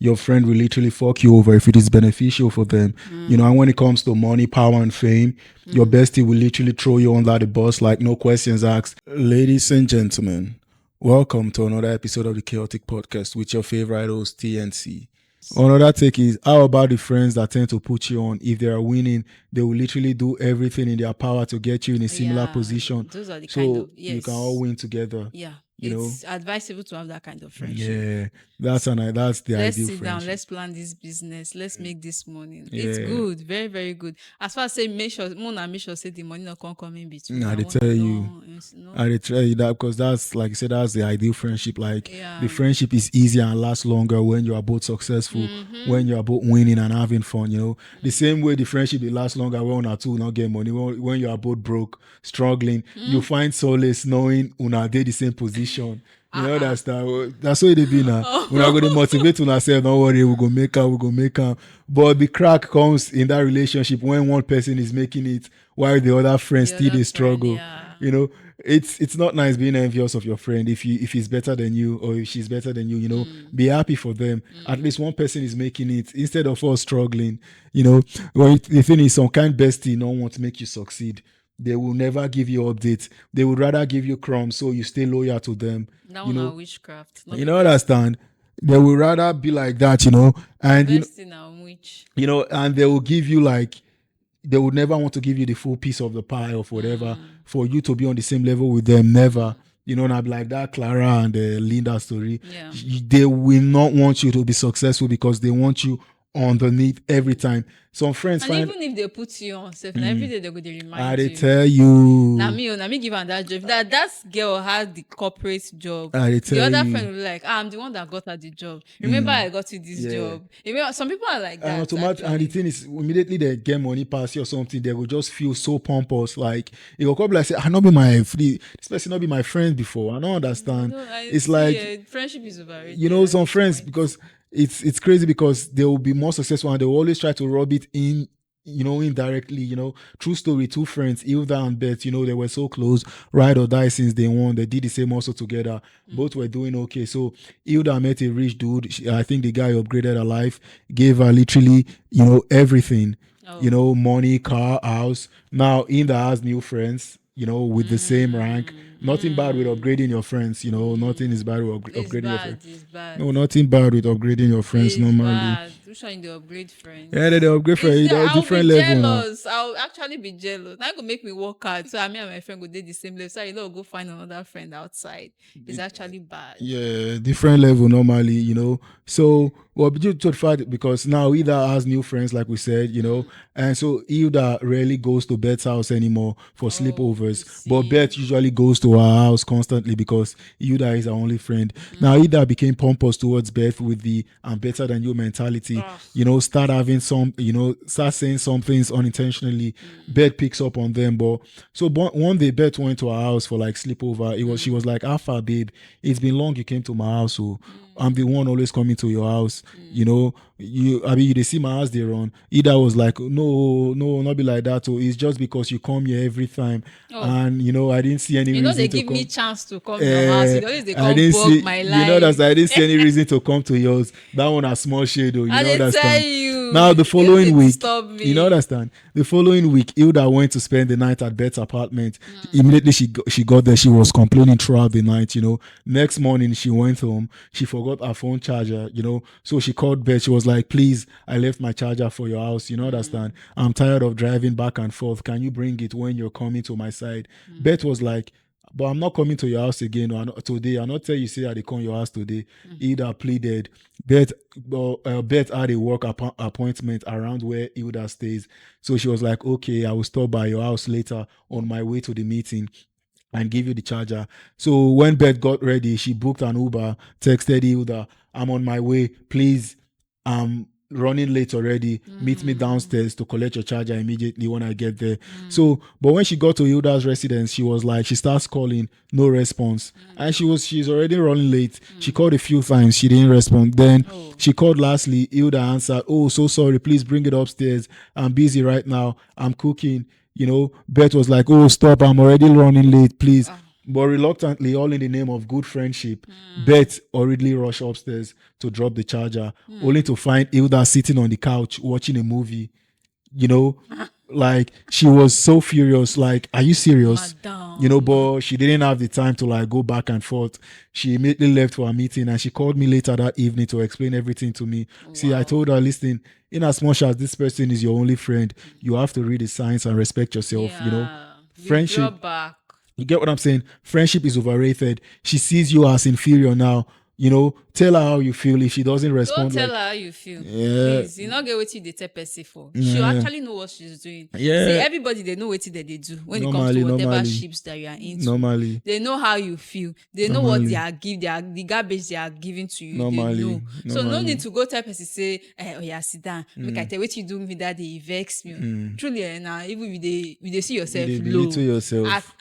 your friend will literally fuck you over if it is beneficial for them. And when it comes to money, power, and fame, your bestie will literally throw you under the bus like no questions asked. Ladies and gentlemen, welcome to another episode of the Chaotic Podcast with your favorite host, TNC. Another take is how about the friends that tend to put you on? If they are winning, they will literally do everything in their power to get you in a similar position. Those are the kind So of you can all win together. Yeah, You know? it's advisable to have that kind of friendship. Yeah, that's the Let's ideal sit down, friendship. let's plan this business, let's make this money. Yeah. It's good, very, very good. As far as say make sure say the money not come in between. I tell you, I tell you that because that's like you said, that's the ideal friendship. Like the friendship is easier and lasts longer when you are both successful, when you are both winning and having fun. The same way the friendship will last longer when una two not get money. When you are both broke, struggling, you find solace knowing una dey the same position. That's what it be now. We're not going to motivate ourselves. Don't worry, we'll go make am. But the crack comes in that relationship when one person is making it while the other friend still they struggle. It's not nice being envious of your friend if he's better than you or if she's better than you. Be happy for them. At least one person is making it instead of us struggling. Well, the thing is, some kind bestie no want to make you succeed. They will never give you updates. They would rather give you crumbs so you stay loyal to them. That one are witchcraft. Understand? They will rather be like that, and and they will give you they would never want to give you the full piece of the pie of whatever for you to be on the same level with them. Never. Not like that Clara and Linda story. Yeah. They will not want you to be successful because they want you underneath every time. Some friends and even if they put you on safe, every day they go to remind they you. tell you. Now me give her that job. That girl had the corporate job. They the tell other you. friend will be like, I'm the one that got her the job. Remember I got you this job. Some people are like that. And the thing is, immediately they get money past you or something, they will just feel so pompous. Like it will come like say, I not be my free. This person not be my friend before. I don't understand. It's like friendship is overrated. Some friends because. It's crazy because they will be more successful and they will always try to rub it in, indirectly. True story, two friends, Hilda and Beth, they were so close, ride or die since they won. They did the same also together. Both were doing okay. So Hilda met a rich dude. I think the guy upgraded her life, gave her literally, everything. Money, car, house. Now Hilda has new friends, with the same rank. Nothing bad with upgrading your friends, nothing is bad with upgrading your friends. It's bad. No, nothing bad with upgrading your friends normally. Bad. Which one the upgrade friends? Yeah, they upgrade friends. They're different level now. I'll actually be jealous. That could make me work hard. So me and my friend go do the same level. So go find another friend outside. It's actually bad. Yeah, different level normally, So due to the fact because now Ida has new friends, like we said, and so Ida rarely goes to Beth's house anymore for sleepovers. But Beth usually goes to her house constantly because Ida is her only friend. Now Ida became pompous towards Beth with the I'm better than you mentality. Start having start saying some things unintentionally. Beth picks up on them. But so one day Beth went to her house for like sleepover. She was like, Alpha babe, it's been long you came to my house, so I'm the one always coming to your house. You they see my house they run. Ida was like, no, not be like that. So it's just because you come here every time. And I didn't see any reason they to give come. Me chance to come to your house. They come bug my life. I didn't see any reason to come to yours. That one a small shade though. Tell you. Now the following week, you understand? The following week, Hilda went to spend the night at Beth's apartment. Immediately she got there, she was complaining throughout the night. Next morning she went home. She forgot her phone charger. So she called Beth. She was like, "Please, I left my charger for your house. Understand? I'm tired of driving back and forth. Can you bring it when you're coming to my side?" Beth was like, "But I'm not coming to your house again today. I'll not tell you say I dey come your house today." Hilda pleaded. Beth had a work appointment around where Hilda stays. So she was like, "Okay, I will stop by your house later on my way to the meeting and give you the charger." So when Beth got ready, she booked an Uber, texted Hilda, "I'm on my way. Please, running late already. Meet me downstairs to collect your charger immediately when I get there." So, but when she got to Hilda's residence, she starts calling, no response. And she's already running late. She called a few times, she didn't respond. Then she called lastly, Hilda answered, "Oh, so sorry, please bring it upstairs. I'm busy right now. I'm cooking." Beth was like, "Oh, stop, I'm already running late, please." But reluctantly, all in the name of good friendship, Beth hurriedly rushed upstairs to drop the charger, only to find Hilda sitting on the couch watching a movie. You know, like she was so furious. Like, are you serious? Madam. But she didn't have the time to like go back and forth. She immediately left for a meeting and she called me later that evening to explain everything to me. See, I told her, listen, in as much as this person is your only friend, you have to read the signs and respect yourself. Friendship. Withdraw back. You get what I'm saying? Friendship is overrated. She sees you as inferior now. Tell her how you feel. If she doesn't Don't respond, tell like, her how you feel. yeah, Please, you not get what they tell person for. She'll actually know what she's doing. Yeah. See, everybody they know what they do when it comes Normally, to whatever normally. ships that you are into. normally, They know how you feel. They know what they are the garbage they are giving to you. Normally, They know. So no normally. need to go tell person say, oh yeah, sit down. Make I tell what you do me that they vex me. Truly, now even if they see yourself They low. belittle yourself.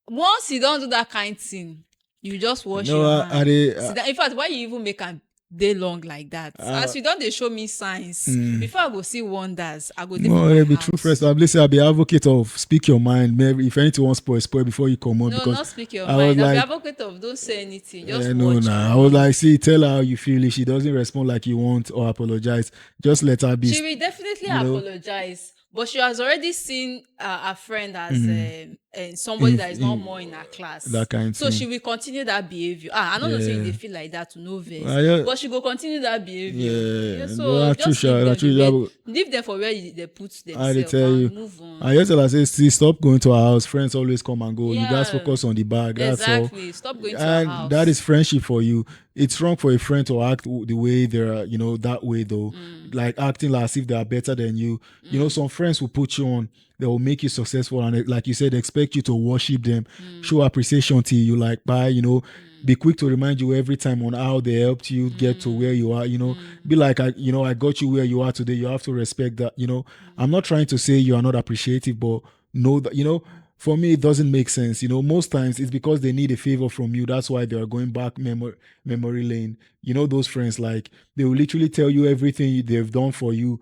Once you don't do that kind thing, you just wash No, your I hand. dey- Sit down. In fact, why you even make a day long like that? As you don't, they show me signs. Before I go see wonders, I go. No, No, be true friends. I'm listening. I'll be advocate of speak your mind. Maybe if anything wants spoil before you come on. no, Because not speak your I was mind. I'll be like, advocate of don't say anything. Just no, watch. nah. I was like, see, tell her how you feel. If she doesn't respond like you want or apologize, just let her be. She will definitely know. apologize. But she has already seen a friend as somebody that is not more in her class. That kind so thing. she will continue that behavior. I don't know say they feel like that to no verse. Yeah. But she will continue that behavior. Yeah. So No, just leave them for where they put themselves tell and you. move on. I just tell her, say, see, stop going to our house. Friends always come and go. You guys Yeah. focus on the bag. That's all. Exactly. Stop going to her And house. that is friendship for you. It's wrong for a friend to act the way they're, that way though. Like acting like as if they are better than you. Some friends will put you on. They will make you successful and, like you said, expect you to worship them, show appreciation to you, like bye, be quick to remind you every time on how they helped you get to where you are. Be like, I got you where you are today. You have to respect that. I'm not trying to say you are not appreciative, but know that for me, it doesn't make sense. Most times it's because they need a favor from you. That's why they are going back memory lane. Those friends, like, they will literally tell you everything they've done for you,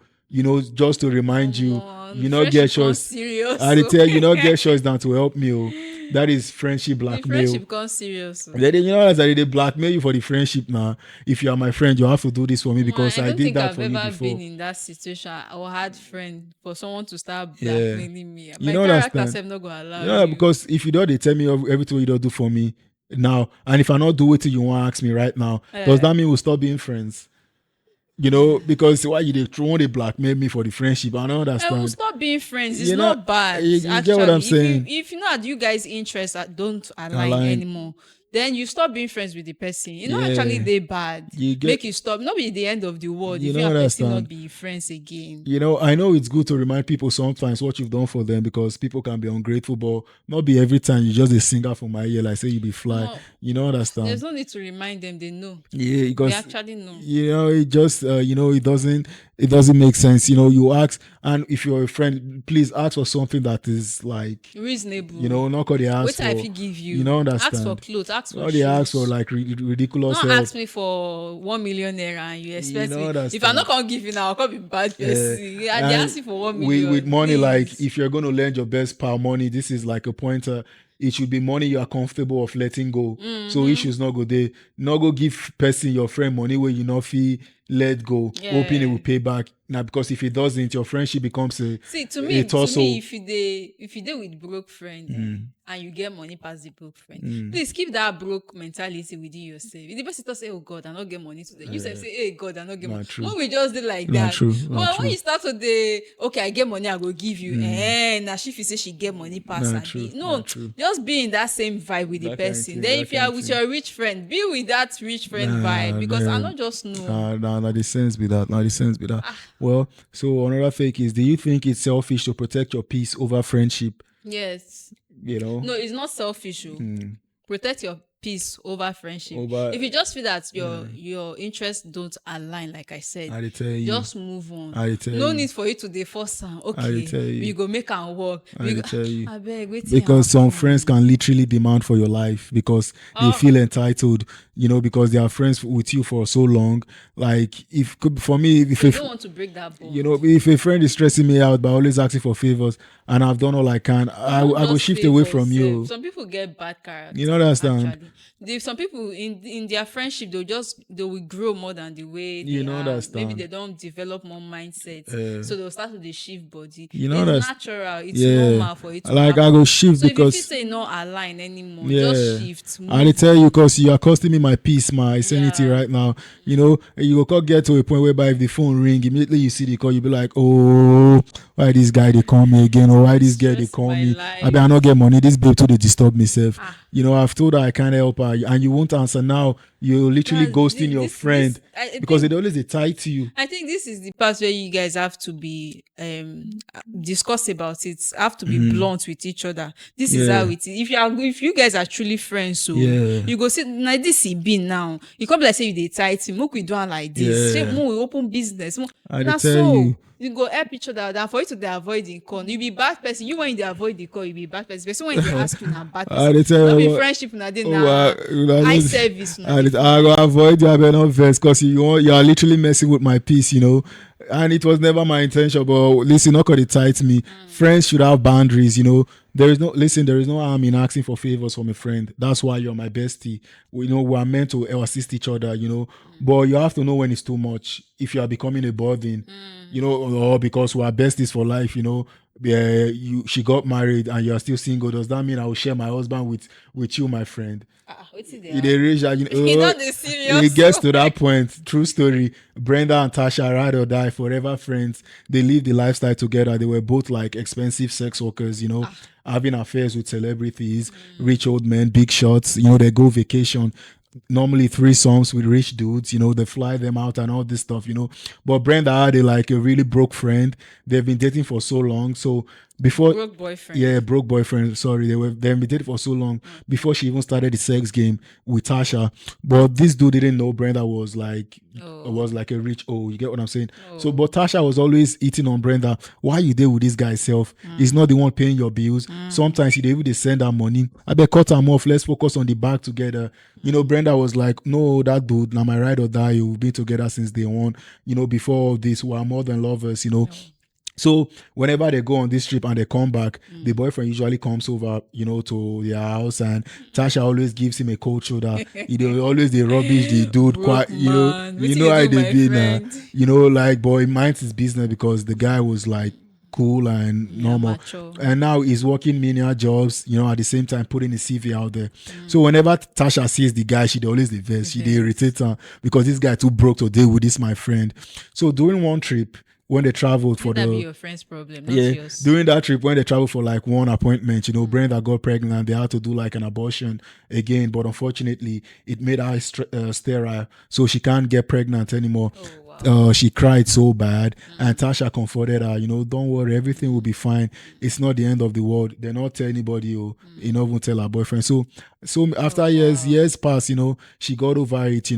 just to remind you. Get choice. Serious. I tell you, get choice than to help me. That is friendship The blackmail. friendship becomes serious. As they blackmail you for the friendship now. If you are my friend, you have to do this for me because I did that for you before. I don't think I've ever been in that situation or had friend for someone to start blackmailing me. My don't character understand. self not gonna allow you. Because if you don't, they tell me everything you don't do for me now, and if I not do it, you want to ask me right now, does that mean we'll stop being friends? Because why you they blackmail me for the friendship? I don't understand. We'll stop being friends. It's not bad. You get what I'm saying? If you know that you guys' interests don't align anymore, then you stop being friends with the person. Actually they bad. Make you stop. Not be the end of the world if you and person not be friends again. I know it's good to remind people sometimes what you've done for them because people can be ungrateful, but not be every time you just a singer for my ear like say you be fly. Understand? There's no need to remind them. They know. Yeah, because they actually know. It just it doesn't make sense. You ask, and if you're a friend, please ask for something that is like reasonable. Not call the ask wait for. If he give you, understand? Ask for clothes. Ask for not shoes. They ask for like ridiculous. Don't help. ask me for 1 million naira and you expect me. Understand? If I'm not gonna give you now, I'll come be bad person. They ask you for 1 million with money. please. Like if you're going to lend your best pal money, this is like a pointer. It should be money you are comfortable of letting go. So issues not go there. Not go give person your friend money where you not feel let go, hoping it will pay back. Now because if it doesn't, your friendship becomes a to me if you deal with broke friend and you get money past the broke friend, please keep that broke mentality within yourself. If the person say, oh God, I not get money today, you say, hey God, I not get money. When we just do like that, but when you start to okay, I get money, I go give you, now she say she get money past just be in that same vibe with the person. Then if you are with your rich friend, be with that rich friend vibe because I not just know. Now the sense be that. Well, so another fake is, do you think it's selfish to protect your peace over friendship? Yes. No, it's not selfish. Protect your peace over friendship. Over, If you just feel that your interests don't align, like I said, I dey tell you. just move on. I dey tell No you. need for you to dey force am. I dey Okay, tell you. we go make am work. I We dey go, tell you. abeg, wetin Because some happen? friends can literally demand for your life because they feel entitled, because they are friends with you for so long. Like, for me, if They don't want to break that bond. if a friend is stressing me out by always asking for favors and I've done all I can, I Not go just shift away favors from you. sef. Some people get bad character. You know what I understand? Actually, some people in their friendship, they will grow more than the way they You know are. understand? Maybe they don't develop more mindset, so they'll start to dey shift body. You know It's that's- natural. It's Yeah. normal for it to Like, happen. I go shift So if you feel because say no align anymore, just shift. I dey tell you because you are costing me my peace, my sanity Yeah. right now. You go come get to a point whereby if the phone ring, immediately you see the call, you be like, oh, why this guy they call me again, or why this girl they Stress call my me? life. I be I not get money. This babe too they disturb myself. Ah. I've told her I can't help her, and you won't answer now. You're literally That's- ghosting your this- friend I because think- they always they tie to you. I think this is the part where you guys have to be discuss about it. Have to be blunt with each other. This is Yeah. how it is. If you guys are truly friends, so Yeah. you go see like this e be now. You come like say you dey tight him. Make we do am like this. Yeah. Shey, make we open business. I dey Na tell so you. you go help each other than for you to dey avoid the call. You be bad person. You when you dey avoid the call, you be bad person. Person when you dey ask you na bad I dey person. tell No be you. friendship na dey Oh, na high service. I go avoid you. I better not vex because you are literally messing with my peace, and it was never my intention. But listen, not gonna tight me. Friends should have boundaries. There is no harm in asking for favors from a friend. That's why you're my bestie. We are meant to assist each other. But you have to know when it's too much. If you are becoming a burden, or because we are besties for life. Yeah, she got married and you are still single. Does that mean I will share my husband with you, my friend? Wetin They reach that, You know dey serious. it gets to that point. True story. Brenda and Tasha, ride or die, forever friends. They live the lifestyle together. They were both like expensive sex workers, having affairs with celebrities, rich old men, big shots. They go vacation. Normally threesomes with rich dudes, they fly them out and all this stuff, But Brenda had a really broke friend. They've been dating for so long. So before Broke boyfriend. Yeah, broke boyfriend. Sorry, they've been dating for so long before she even started the sex game with Tasha. But this dude didn't know Brenda was like a rich. Oh, you get what I'm saying? So, but Tasha was always eating on Brenda. Why you there with this guy self? He's not the one paying your bills. Sometimes they even send her money. I bet cut him off. Let's focus on the bag together. Brenda was like, no, that dude, now my ride or die. We've been together since day one. Before all this, we are more than lovers. So whenever they go on this trip and they come back, the boyfriend usually comes over, to their house, and Tasha always gives him a cold shoulder. Always they rubbish the dude Broke quite, man. Wetin how you do, they my be now. friend? Like boy minds his business because the guy was like cool and normal. mature. And now he's working menial jobs, at the same time putting his CV out there. So whenever Tasha sees the guy, she always the vex. She dey irritate her because this guy too broke to deal with this, my friend. So during one trip, when they traveled for That the be your friend's problem, not yours. during that trip when they traveled for like one appointment, Brenda got pregnant and they had to do like an abortion again, but unfortunately it made her sterile, so she can't get pregnant anymore. She cried so bad, and Tasha comforted her, don't worry, everything will be fine. It's not the end of the world. They're not tell anybody, not even tell her boyfriend. So after years passed, she got over it,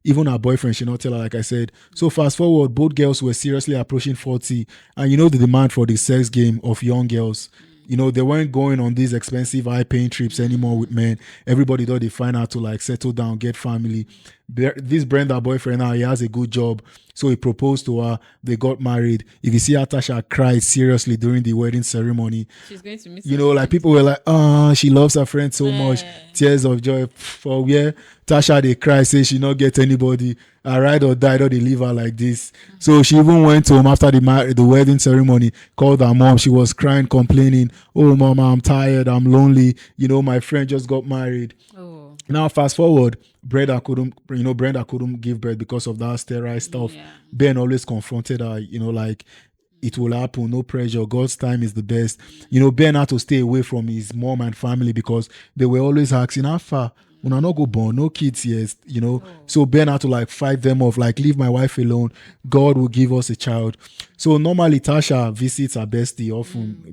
even her boyfriend, she not tell her, like I said. So fast forward, both girls were seriously approaching 40, and the demand for the sex game of young girls. They weren't going on these expensive, high-paying trips anymore with men. Everybody thought they find out to like settle down, get family. This Brenda boyfriend now, he has a good job, so he proposed to her. They got married. If you see how Tasha cried seriously during the wedding ceremony, She's going to miss like people were like, she loves her friend so much. Tears of joy. For where Tasha they cry, say she not get anybody. I ride or die, or they leave her like this. So she even went home after the wedding ceremony, called her mom. She was crying, complaining, oh mama, I'm tired, I'm lonely. My friend just got married. Now fast forward, Brenda couldn't give birth because of that sterile stuff. Ben always confronted her, like, it will happen, no pressure, God's time is the best. Ben had to stay away from his mom and family because they were always asking, how far? Una no go born, no kids yet, Oh. So Ben had to like fight them off, like leave my wife alone. God will give us a child. So normally Tasha visits her bestie often,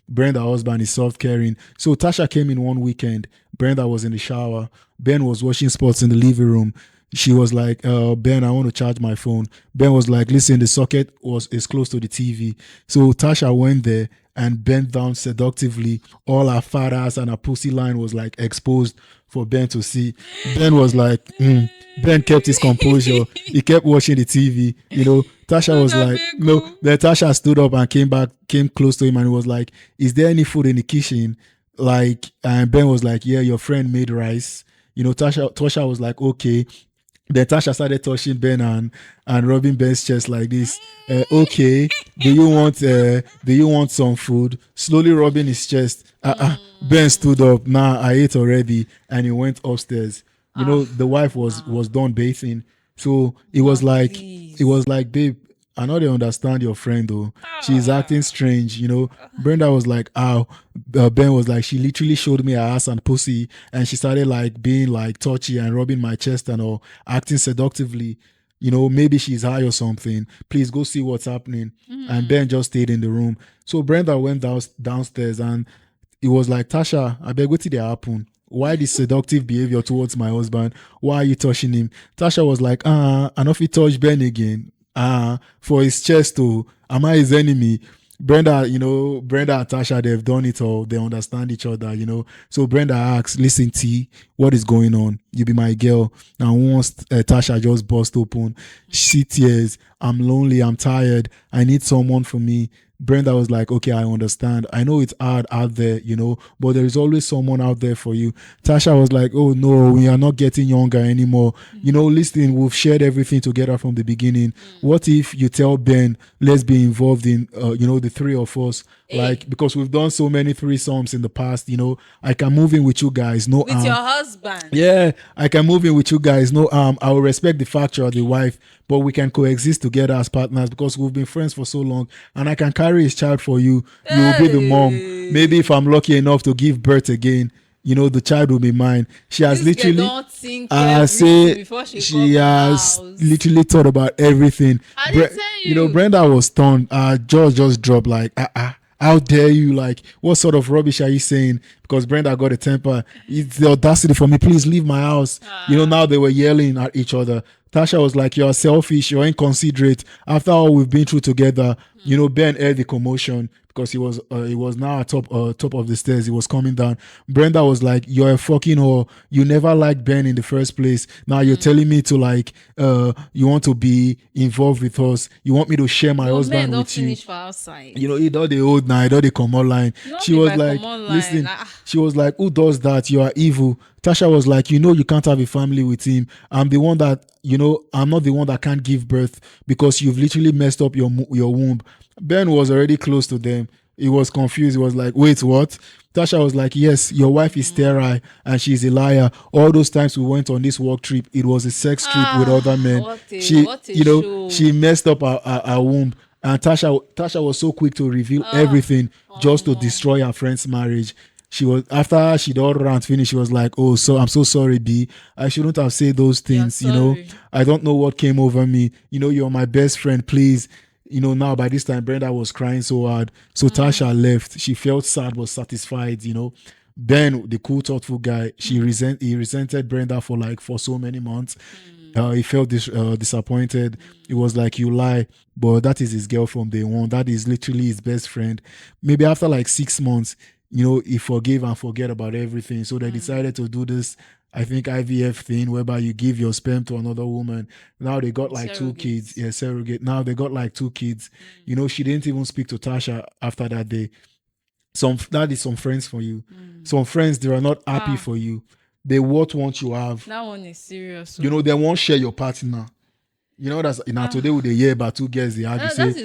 Brenda, her husband, is soft caring. So Tasha came in one weekend. Brenda was in the shower. Ben was watching sports in the living room. She was like, Ben, I want to charge my phone. Ben was like, listen, the socket is close to the TV. So Tasha went there and bent down seductively. All her fat ass and her pussy line was like exposed for Ben to see. Ben was like, Ben kept his composure. He kept watching the TV. Tasha was like, no. Then Tasha stood up and came close to him and was like, is there any food in the kitchen? Like, and Ben was like, yeah, your friend made rice. Tasha was like, okay. Then Tasha started touching Ben and rubbing Ben's chest like this. Okay, do you want some food? Slowly rubbing his chest. Ben stood up. Nah, I ate already, and he went upstairs. The wife was done bathing, so it was like babe, I know they understand your friend though. She's acting strange. Brenda was like, ow. Ben was like, she literally showed me her ass and pussy, and she started like being like touchy and rubbing my chest and all, acting seductively. Maybe she's high or something. Please go see what's happening. And Ben just stayed in the room. So Brenda went downstairs and it was like, Tasha, I beg, what did happen? Why this seductive behavior towards my husband? Why are you touching him? Tasha was like, I know if he touch Ben again. For his chest too. Am I his enemy? Brenda and Tasha, they've done it all. They understand each other. So Brenda asks, listen, T, what is going on? You be my girl. Now once Tasha just burst open, she tears. I'm lonely. I'm tired. I need someone for me. Brenda was like, okay, I understand. I know it's hard out there, but there is always someone out there for you. Tasha was like, oh no, we are not getting younger anymore. Listen, we've shared everything together from the beginning. What if you tell Ben, let's be involved in, the three of us? Like, because we've done so many threesomes in the past, I can move in with you guys. No, with your husband. yeah, I can move in with you guys. No, I will respect the fact you're the wife, but we can coexist together as partners because we've been friends for so long, and I can carry his child for you. You will be the mom. Maybe if I'm lucky enough to give birth again, the child will be mine. She has This girl literally, don't think everything before she has house. literally thought about everything. I didn't tell you. Brenda was stunned. Jaws just dropped like, how dare you? Like, what sort of rubbish are you saying? Because Brenda got a temper. It's the audacity for me. Please leave my house. Now they were yelling at each other. Tasha was like, you're selfish, you're inconsiderate. After all we've been through together, Ben heard the commotion because he was now at top of the stairs. He was coming down. Brenda was like, you're a fucking whore. You never liked Ben in the first place. Now you're telling me to like, you want to be involved with us. You want me to share my husband don't with you. finish for outside. He don't the old now, he don't the common line. She was like, listen, she was like, who does that? You are evil. Tasha was like, you can't have a family with him. I'm the one that, I'm not the one that can't give birth because you've literally messed up your womb. Ben was already close to them. He was confused. He was like, wait, what? Tasha was like, yes, your wife is sterile and she's a liar. All those times we went on this work trip, it was a sex trip with other men. What a She, she messed up her womb. And Tasha was so quick to reveal everything just to destroy her friend's marriage. She was, after she'd all rant finished, she was like, oh, so I'm so sorry, B. I shouldn't have said those things. I don't know what came over me. You're my best friend, please. Now by this time Brenda was crying so hard. So Tasha left. She felt sad but satisfied. Ben, the cool, thoughtful guy, he resented Brenda for so many months. He felt disappointed. It was like, you lie, but that is his girl from day one. That is literally his best friend. Maybe after like 6 months, he forgave and forget about everything. So they decided to do this, I think, IVF thing whereby you give your sperm to another woman. Now they got like two kids. Yeah, surrogate. Now they got like two kids. She didn't even speak to Tasha after that day. That is some friends for you. Some friends, they are not happy for you. They want you have. That one is serious. They won't share your partner. That's today with the year about two girls they argue. That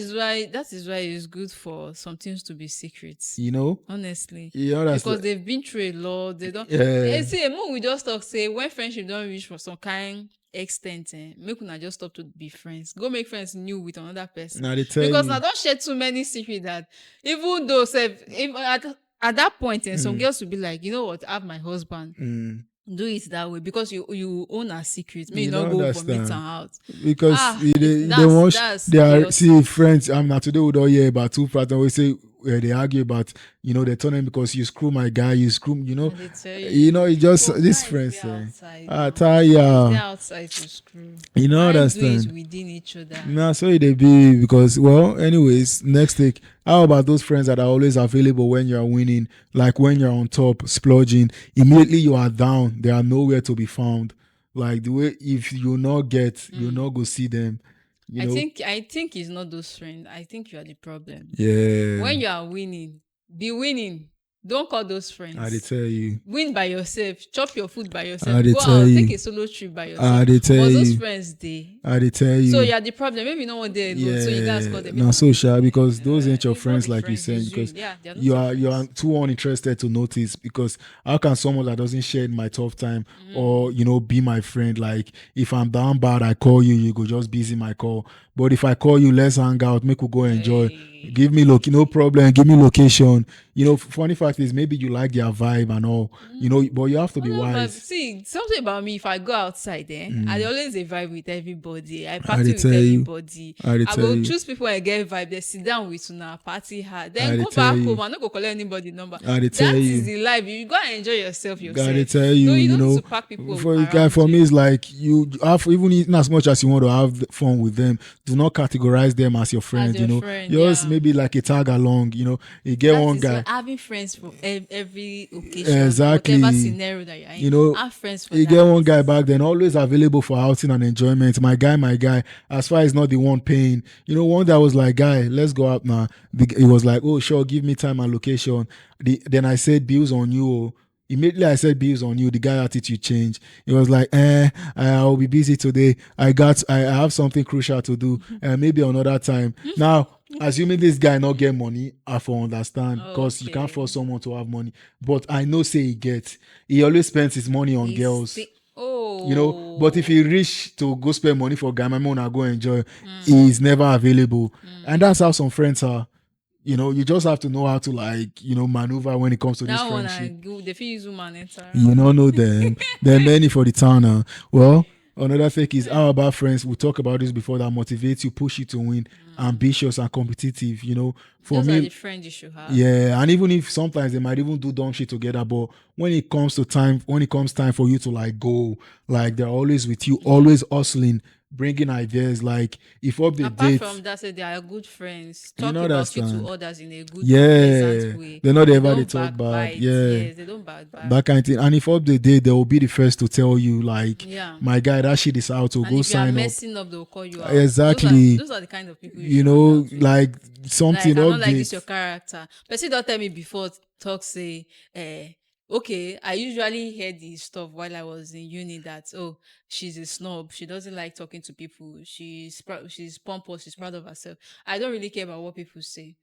is why it's good for some things to be secrets. Honestly. Because they've been through a lot. They don't see we just talk, say when friendship don't reach for some kind extent, make una just stop to be friends. Go make friends new with another person. Now they tell because you. I don't share too many secrets that even though at that point, some girls will be like, you know what, I have my husband. do it that way because you own a secret. May you You not don't go vomit am understand. out. Because they That's want that's they are see chaotic. friends. Now today we don't hear about two friends. We say they argue about they turn them because you screw my guy, you screw And they tell you, it just but these guys friends they say outside ah now. Guys they tire. outside to screw. You don't Why do it understand. within each other? Nah, so it dey be because well, anyways, next thing. How about those friends that are always available when you're winning, like when you're on top, splurging? Immediately you are down, they are nowhere to be found. Like the way if you not get, you not go see them. You know, I think it's not those friends. I think you are the problem. yeah. When you are winning, be winning. Don't call those I dey friends. tell you. Win by yourself. Chop your food by I yourself. dey Go tell out. Take you. a solo trip by yourself. I dey tell But those you. friends, they. I dey tell So you. you are the problem. Maybe no one there alone. So you guys Yeah, call them. now so sure because those ain't your It's not friends the like you friends. saying It's you. because Yeah, they are not your you are friends. too uninterested to notice because how can someone that doesn't share in my tough time or be my friend, like if I'm down bad I call you, you go just busy my call, but if I call you, let's hang out, make we go enjoy, give me no problem, give me location. Funny fact is maybe you like their vibe and all, but you have to be Oh, no, but wise. see, something about me, if I go outside, I dey always a vibe with everybody. I I dey party with tell you. everybody. I dey I tell go you. choose people I get vibe. They sit down with una, party hard. I Then dey go tell back home. you. I no go collect anybody number. I dey tell That you. is the life. You go and enjoy yourself Gotta yourself. tell No, you, you don't need to pack people around for me, you. it's like you have even in as much as you want to have fun with them, do not categorize them as your As friends. your friend, Just yeah. maybe like a tag along. You get That one is why guy having friends for every occasion or whatever exactly. scenario that you're in, You know, have friends for you get that. one guy back then always available for outing and enjoyment. My guy. As far as not the one paying. One day I was like, guy, let's go out now. He was like, oh sure, give me time and location. Then I said bills on you. Oh. Immediately I said bills on you. The guy attitude changed. He was like, I'll be busy today. I have something crucial to do. Maybe another time. Now, assuming this guy not get money, I for understand because you can't Okay. force someone to have money. But I know say he gets. He always spends his money on girls. But if he reach to go spend money for guy, my mom will go enjoy. He's never available, and that's how some friends are. You just have to know how to maneuver when it comes to this That one friendship. and go. They feel use woman enter. You don't know them. There are many for the town now. Well, another thing is how about friends? We talked about this before that motivates you, push you to win, ambitious and competitive. For Those are the me, friends you should have. yeah, and even if sometimes they might even do dumb shit together, but when it comes time for you to go, like they're always with you, always hustling, bringing ideas. Like if up the Apart date, from that, say they are good friends. you Talk know about you to understand. others in a good and Yeah, pleasant way. they're not They ever they don't talk bad. backbite. Yeah, Yes, they don't backbite. that kind of thing. And if up the day, they will be the first to tell you, like, Yeah. my guy, that shit is out, to And go if you are sign up. messing up, they'll call you out. Exactly. Those are the kind of people you should hang out with. Like something Like, I don't like this your updates. character. But see, don't tell me before talk say, okay, I usually heard the stuff while I was in uni that she's a snob. She doesn't like talking to people. She's pompous. She's proud of herself. I don't really care about what people say.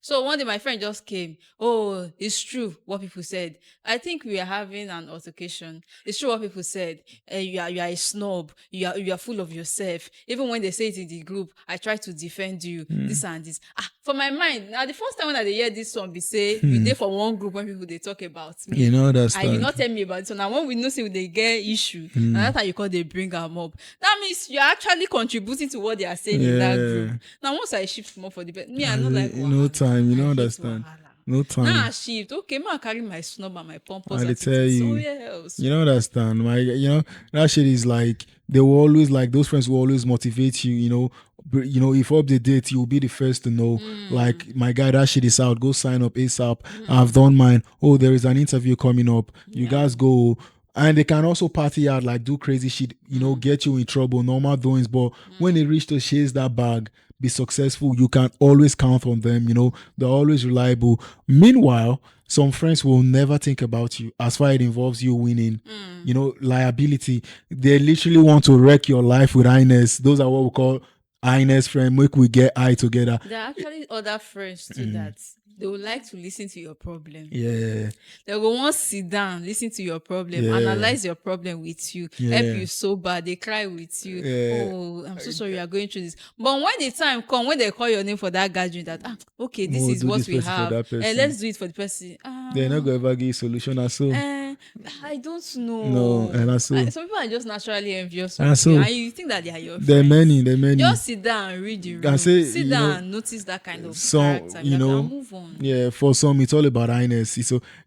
So one day my friend just came. Oh, it's true what people said. I think we are having an altercation. It's true what people said. You are a snob. You are full of yourself. Even when they say it in the group, I try to defend you. This and this. For my mind, now the first time when I dey hear this one, be say we dey for one group when people they talk about me. And you not tell me about it. So now when we know say they get issue, and that's how you call they bring them up. That means you're actually contributing to what they are saying in that group. Yeah. Now once I shift more for the best, me I not like No wahala. time, you I don't hate understand. wahala. No Now I time. shift. Okay, man, I carry my snob and my pompous I dey tell attitude. So you. yeah, else. You don't understand. That shit is like they will always like those friends will always motivate you, if up the date you'll be the first to know. Like my guy, that shit is out. Go sign up ASAP. I've done mine. Oh, there is an interview coming up. You guys go. And they can also party out, like do crazy shit, get you in trouble, normal doings. But when they reach to chase that bag, be successful, you can always count on them, they're always reliable. Meanwhile, some friends will never think about you as far as it involves you winning. Liability. They literally want to wreck your life with highness. Those are what we call highness friend. Make we get high together. There are actually other friends too that they would like to listen to your problem. Yeah. They will want to sit down, listen to your problem, Yeah. analyze your problem with you, Yeah. help you sober, they cry with you. Yeah. Oh, I'm so sorry you are going through this. But when the time come, when they call your name for that gathering, that okay, this We'll is do what this we person for have. that person. Let's do it for the person. They're not gonna ever give you solution as so. I don't know. No, and that's so. Some people are just naturally envious And of you, so and you think that they are your there are friends. many. Just sit down and read the I room. say, Sit down and notice that kind of some, character. And move on. yeah, for some it's all about highness.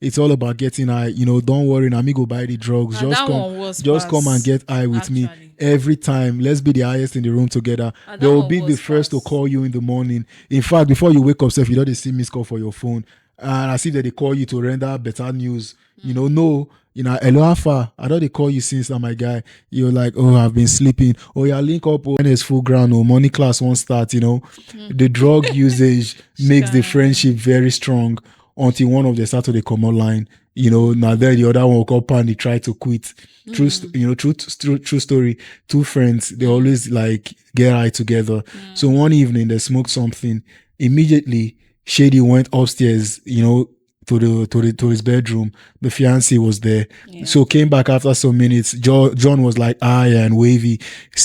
It's all about getting high. Don't worry, now me go buy the drugs. And that one was Just come and get high with me actually. every time. Let's be the highest in the room together. And They that will one be the was first to pass. call you in the morning. In fact, before you wake up, self, you don't see missed call for your phone. And I see that they call you to render better news. No, hello Alpha. I know they call you since now, my guy. You're like, oh, I've been sleeping. Oh, yeah, link up. Oh, it's full ground. Oh, money class won't start. The drug usage makes the friendship very strong until one of them start to the common line. Now then the other one will come and they try to quit. True story. Two friends, they always like get high together. So one evening they smoked something. Immediately, Shady went upstairs, to his bedroom. The fiancé was there. Yeah. So came back after some minutes. John was like high and wavy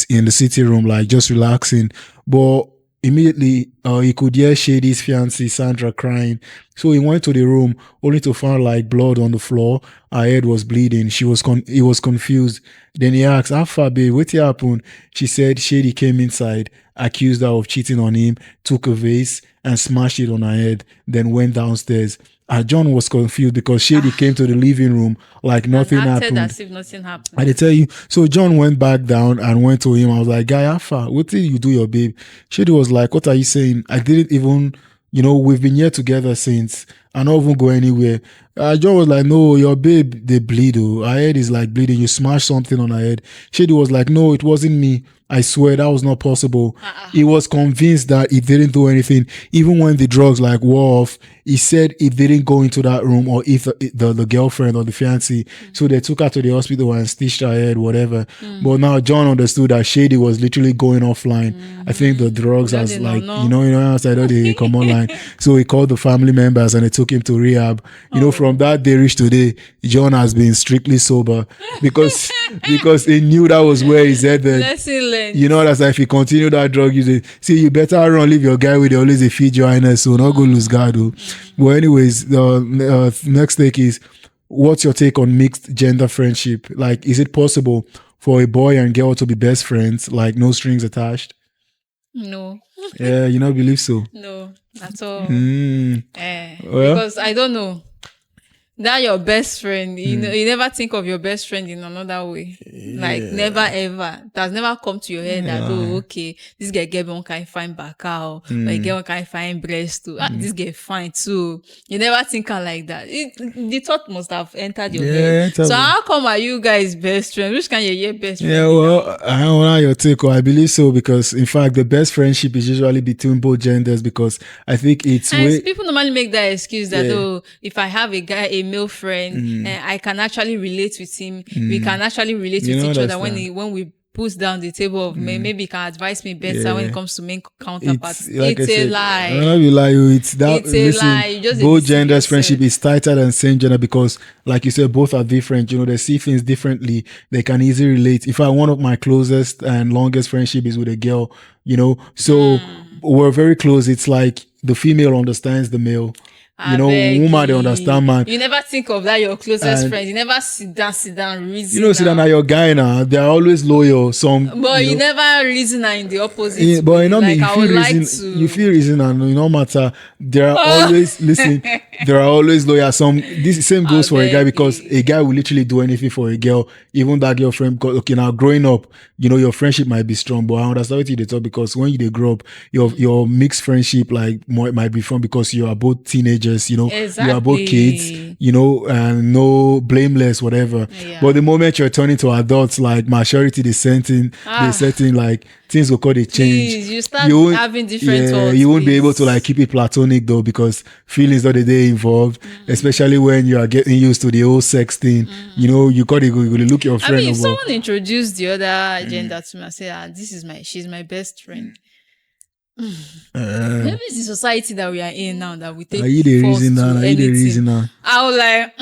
in the sitting room, like just relaxing. But immediately he could hear Shady's fiancée Sandra crying. So he went to the room only to find like blood on the floor. Her head was bleeding. He was confused. Then he asked, "How far, babe? What happened?" She said Shady came inside, accused her of cheating on him, took a vase and smashed it on her head, then went downstairs. John was confused because Shady came to the living room like nothing and acted happened. as if nothing happened. I tell you. So John went back down and went to him. I was like, "Guy, Alpha, what did you do, your babe?" Shady was like, "What are you saying? I didn't even, we've been here together since. I don't even go anywhere." John was like, "No, your babe, they bleed. Oh, her head is like bleeding. You smashed something on her head." Shady was like, "No, it wasn't me. I swear that was not possible." He was convinced that he didn't do anything. Even when the drugs like wore off, he said he didn't go into that room or if the girlfriend or the fiancé. So they took her to the hospital and stitched her head, whatever. But now John understood that Shady was literally going offline. I think the drugs That has they like, don't know. outside of the come online. So he called the family members and they took him to rehab. From that day reach today, John has been strictly sober because he knew that was where his head. Lesson learned. That's like if you continue that drug usage, see, you better run, leave your guy with always a feed your highness, so not go lose guard. But anyways, the next take is, what's your take on mixed gender friendship? Like, is it possible for a boy and girl to be best friends, like no strings attached? No. Yeah, you don't believe so? No, at all. Well, Because I don't know. That your best friend, you never think of your best friend in another way. Like never ever. It has never come to your head that, oh, okay, this girl get one kind fine back out, or you get one kind fine breast too. This girl fine too. You never think her like that. The thought must have entered your head. So how come are you guys best friends? Which kind of your best friend? Yeah, well, I don't know your take. I believe so because, in fact, the best friendship is usually between both genders because I think it's people normally make that excuse that, oh, if I have a male friend, I can actually relate with him. We can actually relate with each other when we put down the table of maybe he can advise me better when it comes to main counterparts. It's a lie. I don't lie. It's that. It's a lie. You just both genders' friendship is tighter than same gender because, like you said, both are different. They see things differently. They can easily relate. In fact, one of my closest and longest friendship is with a girl. So we're very close. It's like the female understands the male. Woman, they understand, man. You never think of that your closest friend. You never sit down, reason. Sit down now your guy now. They are always loyal. But you never reason in the opposite. But you feel reason, and no matter. There are always there are always loyal. This same goes for a guy because a guy will literally do anything for a girl, even that girlfriend. Because, okay, now growing up, your friendship might be strong, but I understand what you talk because when you grow up, your mixed friendship might be fun because you are both teenagers. Exactly. You are both kids, and no blameless, whatever. Yeah. But the moment you're turning to adults, like maturity, the setting, like things will call the change. Please, you start having different thoughts. You won't be able to keep it platonic though, because feelings of the day involved, especially when you are getting used to the whole sex thing. You got to go look your friend. If someone introduced the other gender to me and said, she's my best friend. Maybe it's the society that we are in now that we take force to anything. I was like,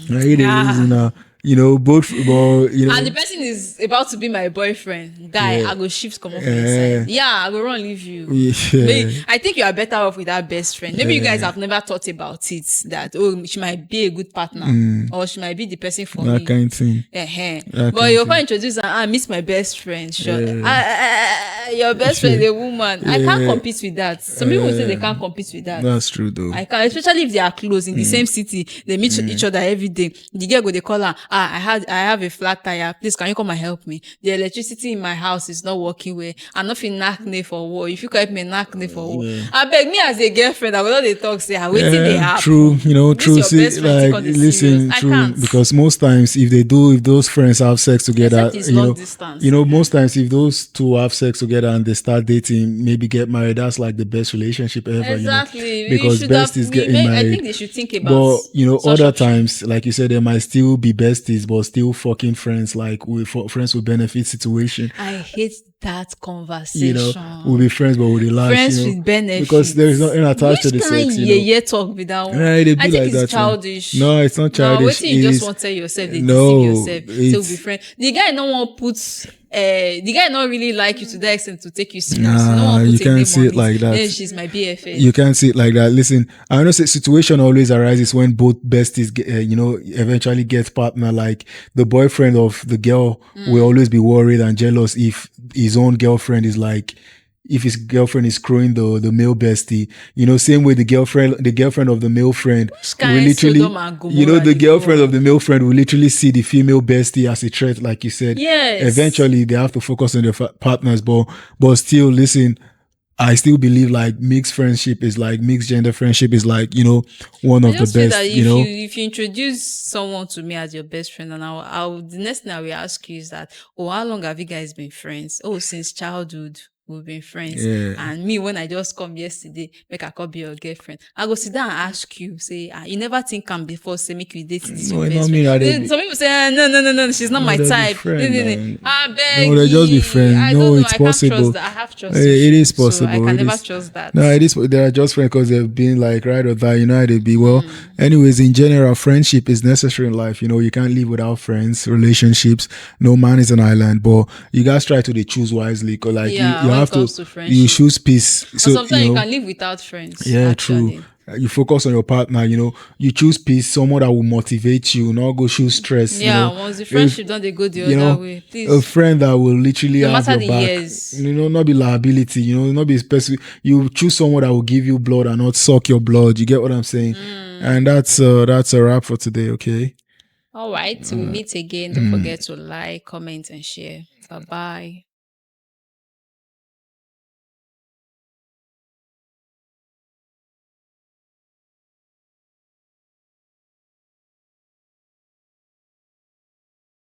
reason now. both, but and the person is about to be my boyfriend, guy, I go shift come off my side. Yeah, I go run leave you. Maybe, I think you are better off with that best friend. Maybe you guys have never thought about it, that she might be a good partner, or she might be the person for that me. kind of thing. But you're quite introduced and I miss my best friend. Sure. Your best friend is a woman. I can't compete with that. Some people say they can't compete with that. That's true though. I can, especially if they are close in the same city. They meet each other every day. The girl go, they call her, I have a flat tire. Please, can you come and help me? The electricity in my house is not working well. I'm not feeling knack for war. If you can help me knack for war. I beg me as a girlfriend, I will not they talk, say, waiting they happen. True, true. Your See, best friend like, listen, I true, can't. because most times if those friends have sex together, Except it's long distance. most times if those two have sex together and they start dating, maybe get married, that's like the best relationship ever. Exactly. Because besties getting married. I think they should think about. But other times, like you said, there might still be besties, but still fucking friends, like friends with benefit situation. I hate that conversation. We'll be friends, but with the lash, friends with benefits, because there is nothing attached to the sex. Yeah, talk without. I think like it's childish. No, it's not childish. No, you just want to tell yourself, they deceive yourself. So be friends. The guy no one puts. The guy not really like you to that extent to take you serious. You can't see it like that. Then she's my BFF. You can't see it like that. Listen, I know situation always arises when both besties, eventually get partner. Like the boyfriend of the girl will always be worried and jealous if his own girlfriend is like, if his girlfriend is screwing the male bestie, same way the girlfriend of the male friend will literally, the girlfriend of the male friend will literally see the female bestie as a threat, like you said. Yes. Eventually, they have to focus on their partners, but still, listen, I still believe like mixed gender friendship is like, one of the best. That if you introduce someone to me as your best friend, and the next thing I will ask you is that, how long have you guys been friends? Since childhood. We've been friends. And me, when I just come yesterday, make I call be your girlfriend. I go sit down and ask you, say, you never think I'm before, say, make you date this your best friend. Some people say, no, she's not my type. I beg. No, they just be friends. No, it's possible. I have trust. It is possible. So I can never trust that. No, it is. They are just friends because they've been like right or die. They be well. Anyways, in general, friendship is necessary in life. You can't live without friends, relationships. No man is an island, but you guys try to choose wisely. Cause like you have to you choose peace. So sometimes you can live without friends. Yeah, true. You focus on your partner, you choose peace, someone that will motivate you, not go choose stress. Once the friendship don't they go the other way. Please. A friend that will literally no have matter your the back. years. Not be liability, not be specific. You choose someone that will give you blood and not suck your blood. You get what I'm saying? And that's a wrap for today, okay? All right. Till we meet again. Don't forget to like, comment, and share. Bye-bye.